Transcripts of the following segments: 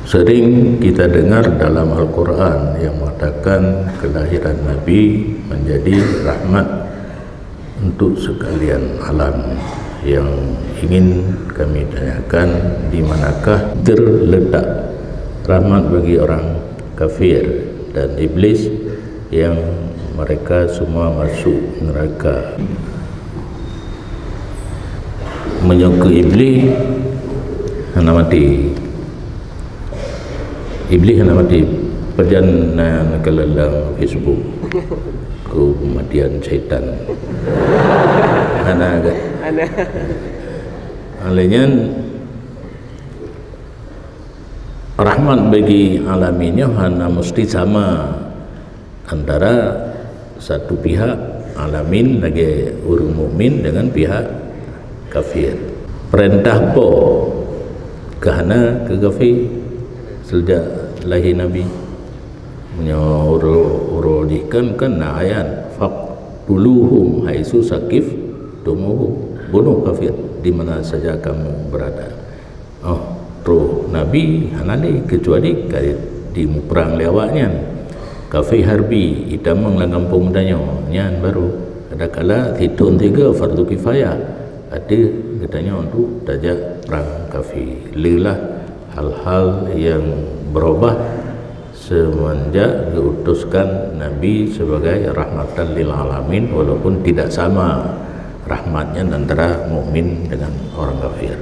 Sering kita dengar dalam Al-Quran yang mengatakan kelahiran Nabi menjadi rahmat untuk sekalian alam. Yang ingin kami tanyakan, di manakah terletak rahmat bagi orang kafir dan iblis yang mereka semua masuk neraka? Menyuka iblis hana mati, iblis hana mati. Perjalanan ke dalam Facebook kematian syaitan hana kan alanya rahmat bagi alaminnya hana mesti sama antara satu pihak alamin lagi orang mukmin dengan pihak kafir. Perintah po kahana ke kafir sejak lahir Nabi menyuruhkan kan ayat faqtuluhum haitsu sakif tumuhum, bunuh kafir di mana saja kamu berada. Roh Nabi hanali kecuali di perang lewatnya kafir harbi ita menglangam pemudanya nyan baru ada kala hitun 3 fardu kifayah ada katanya untuk dajak perang kafir. Lelah hal-hal yang berubah semenjak diutuskan Nabi sebagai rahmatan lil alamin, walaupun tidak sama rahmatnya antara mukmin dengan orang kafir.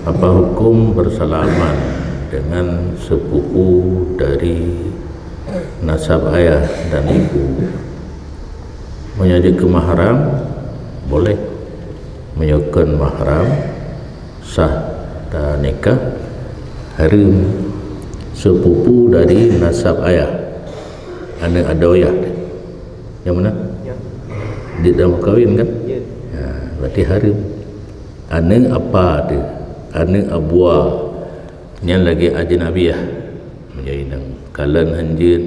Apa hukum bersalaman dengan sepupu dari nasab ayah dan ibu? Menjadi mahram boleh, menyukan mahram sah dan nikah. Harim sepupu dari nasab ayah, anak adoyah yang mana? Di dalam kawin kan? Ya, berarti harim. Anak apa dia? Anak abuah yang lagi ajnabiyah menjadi nang kalan hanjir,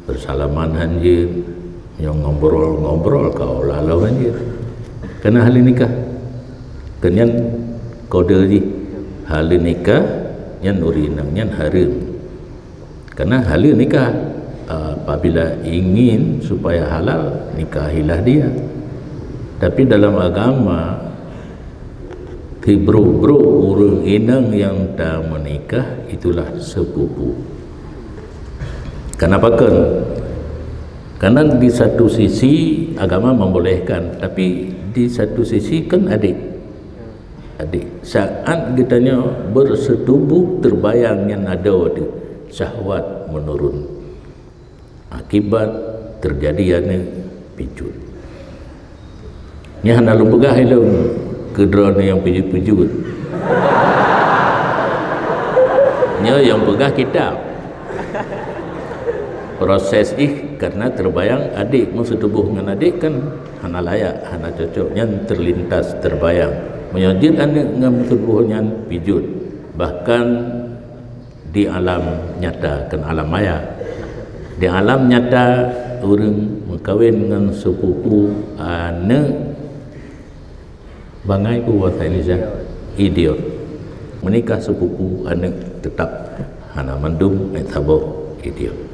bersalaman hanjir, yang ngobrol-ngobrol kau lalau hanjir. Kena hal nikah. Kenyan kode di hal nikah yang urinang yang harim. Karena hal nikah apabila ingin supaya halal, nikahilah dia. Tapi dalam agama bro orang inang yang dah menikah itulah sepupu. Kenapa kan? Karena di satu sisi agama membolehkan, tapi di satu sisi kan adik saat kitanya bersetubuh terbayang yang ada waktu syahwat menurun akibat terjadinya pijut. Ni hana lumpegah ilung kedrone yang pijut-pijut. Nya yang pegah kitab. Proses karena terbayang adik bersetubuh dengan adik kan hana layak, hana cocok, yang terlintas terbayang. Menyajid anak dengan tubuhnya pijut. Bahkan di alam nyata, kan alam maya. Di alam nyata orang berkahwin dengan sepupu anak bangai ku bahasa Indonesia idiot. Menikah sepupu anak tetap hana mandum tabok idiot.